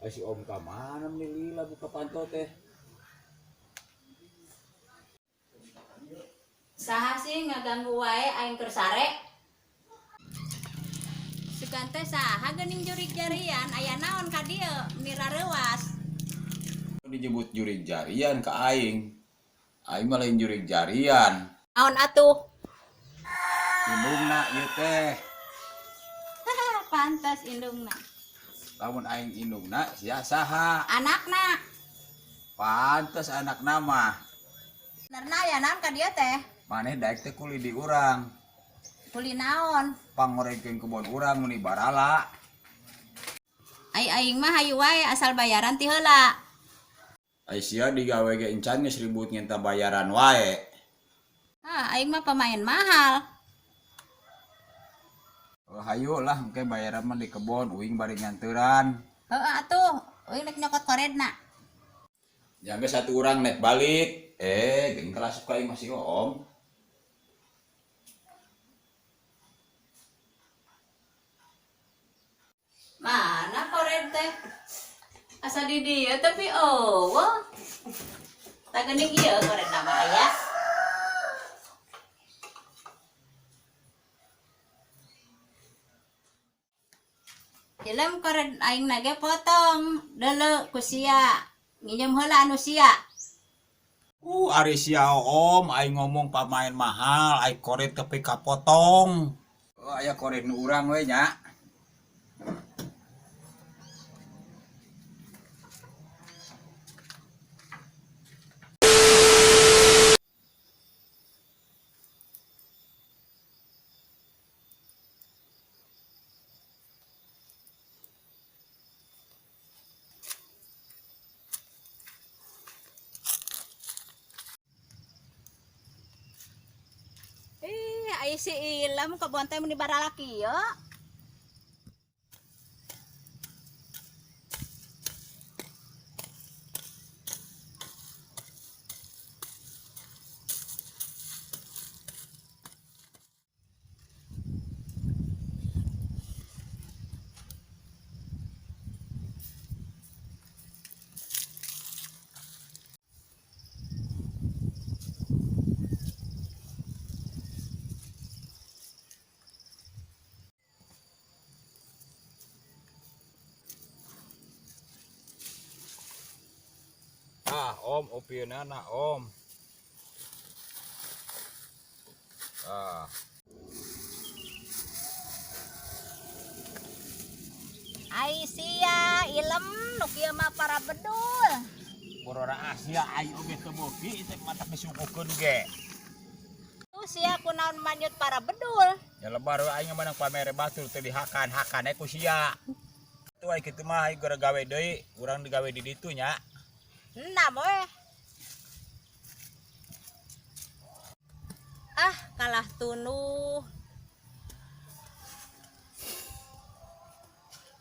si Om ka mana nih lila buka pantau teh. Saha sih ngaganggu wae aing keur sare. Sugan teh saha geuning jurig jarian aya naon ka dieu mirarewas. Dijebut jurig jarian ke aing. Aing mah lain jurig jarian. Naon atuh? Indungna ieu teh. Pantes indungna. Lamun aing indungna sia saha? Anakna. Pantes anak nama. Benerna aya naon ka dieu teh? Maneh daek teh kuli di urang. Kuli naon? Pangoregkeun kebon urang meni barala. Aing mah hayu wae asal bayaran ti heula. Ai sia digawe ge encan geus ribut nginta bayaran wae. Aing mah pemain mahal. Oh, hayu lah engke bayaran mah di kebon uing bari nyanteuran. Heuh atuh, uing rek nyokot koredna. Jangge satu urang nek balik. Geuning kelas suka aing masih Om. Mana kored teh? Asa di dieu tapi eueuh. Tak geuning ieu kored nama aya. Film kored aing nage potong deuleu ku sia. Nginjem heula anu sia. Ari sia Om, aing ngomong pamain mahal, aing koret tapi kapotong. Oh, aya koret nu urang we nya. Ai si Ilem kebon teh mun di baralaki ya. Om, opieunana Om. Ai sia Ilem nu kieu mah para bedul. Borora Asia aing oge teu beuki teh mata disukukeun ge. Tu sia kunaon manjut para bedul. Ya lebar we aing menang pamere batur teh dihakan-hakan ku sia. Tu ai kitu mah aing gara gawe deui, urang digawe di ditu nya. Enam we. Kalah tunuh.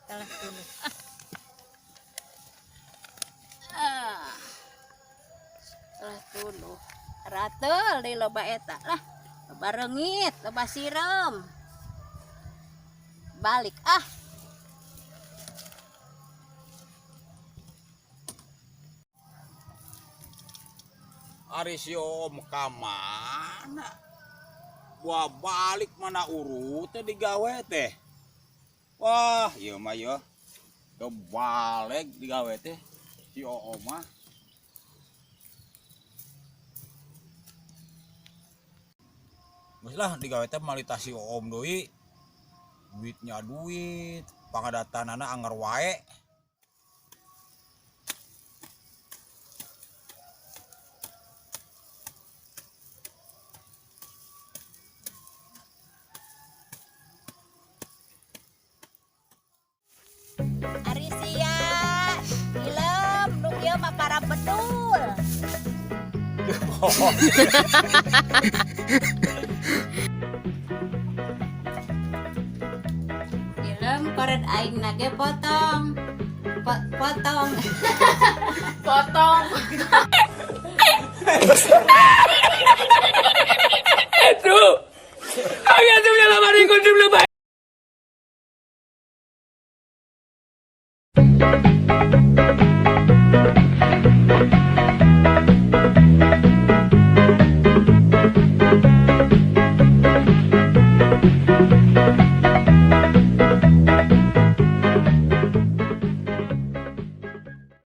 Kalah tunuh. Kalah tunuh. Ratel di loba eta lah. Loba reungit, loba sirem. Balik Ari si Om ka mana? Wah balik mana urut teh digawe teh. Wah, ieu mah ya. Kebalik digawe teh si Om mah. Geus lah digawe teh malita si Om deui. Duitnya duit, pangadatanana anger wae. Ari sia Ilem nu kieu mah para bedul. Ilem koret aing nage potong. Potong. Potong. Aduh, agak tuh dalam hari kunjung lebay.